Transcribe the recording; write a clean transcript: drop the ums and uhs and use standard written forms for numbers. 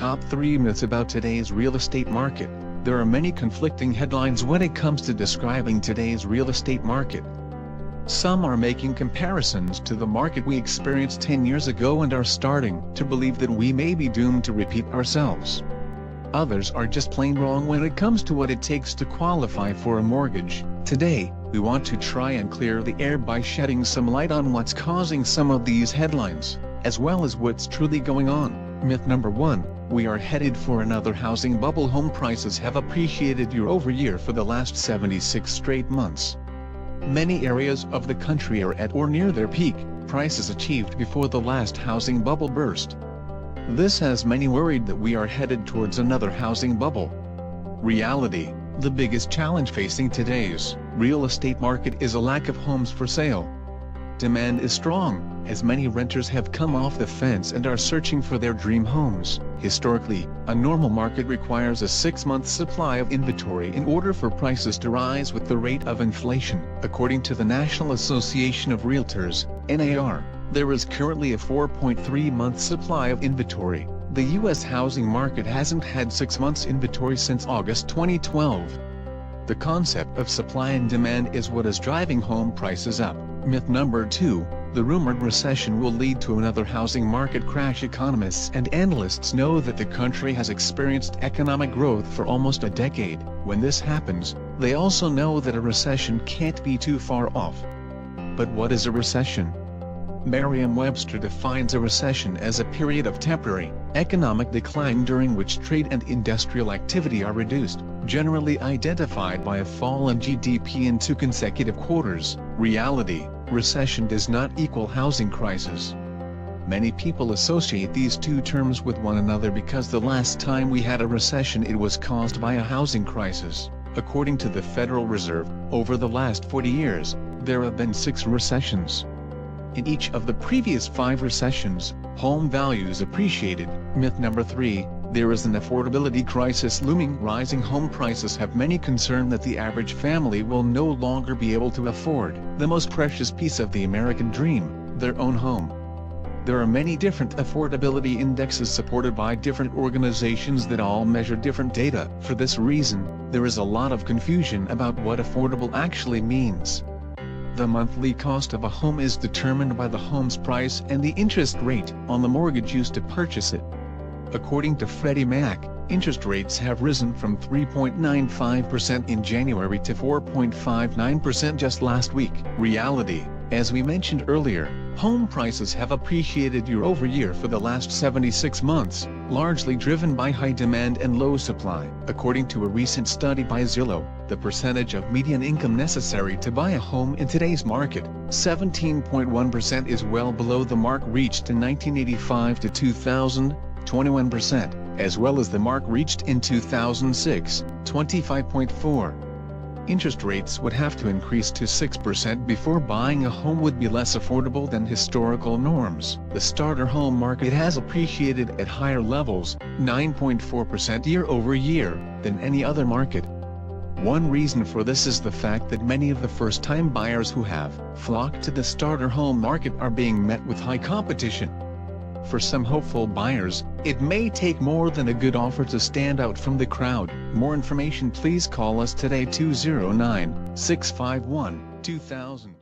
Top 3 Myths about today's real estate market. There are many conflicting headlines when it comes to describing today's real estate market. Some are making comparisons to the market we experienced 10 years ago and are starting to believe that we may be doomed to repeat ourselves. Others are just plain wrong when it comes to what it takes to qualify for a mortgage. Today, we want to try and clear the air by shedding some light on what's causing some of these headlines, as well as what's truly going on. Myth number 1, we are headed for another housing bubble. Home prices have appreciated year over year for the last 76 straight months. Many areas of the country are at or near their peak prices achieved before the last housing bubble burst. This has many worried that we are headed towards another housing bubble. Reality: the biggest challenge facing today's real estate market is a lack of homes for sale. Demand is strong, as many renters have come off the fence and are searching for their dream homes. Historically, a normal market requires a 6-month supply of inventory in order for prices to rise with the rate of inflation. According to the National Association of Realtors, NAR, there is currently a 4.3-month supply of inventory. The U.S. housing market hasn't had 6 months inventory since August 2012. The concept of supply and demand is what is driving home prices up. Myth number 2, the rumored recession will lead to another housing market crash. Economists and analysts know that the country has experienced economic growth for almost a decade. When this happens, they also know that a recession can't be too far off. But what is a recession? Merriam-Webster defines a recession as a period of temporary economic decline during which trade and industrial activity are reduced, generally identified by a fall in GDP in 2 consecutive quarters. Reality: recession does not equal housing crisis. Many people associate these two terms with one another because the last time we had a recession it was caused by a housing crisis. According to the Federal Reserve, over the last 40 years, there have been 6 recessions. In each of the previous 5 recessions, home values appreciated. Myth number 3, there is an affordability crisis looming. Rising home prices have many concerned that the average family will no longer be able to afford the most precious piece of the American dream, their own home. There are many different affordability indexes supported by different organizations that all measure different data. For this reason, there is a lot of confusion about what affordable actually means. The monthly cost of a home is determined by the home's price and the interest rate on the mortgage used to purchase it. According to Freddie Mac, interest rates have risen from 3.95% in January to 4.59% just last week. Reality: as we mentioned earlier, home prices have appreciated year over year for the last 76 months, largely driven by high demand and low supply. According to a recent study by Zillow, the percentage of median income necessary to buy a home in today's market, 17.1%, is well below the mark reached in 1985 to 2000, 21%, as well as the mark reached in 2006, 25.4%. Interest rates would have to increase to 6% before buying a home would be less affordable than historical norms. The starter home market has appreciated at higher levels, 9.4% year over year, than any other market. One reason for this is the fact that many of the first-time buyers who have flocked to the starter home market are being met with high competition. For some hopeful buyers, it may take more than a good offer to stand out from the crowd. More information, please call us today 209-651-2000.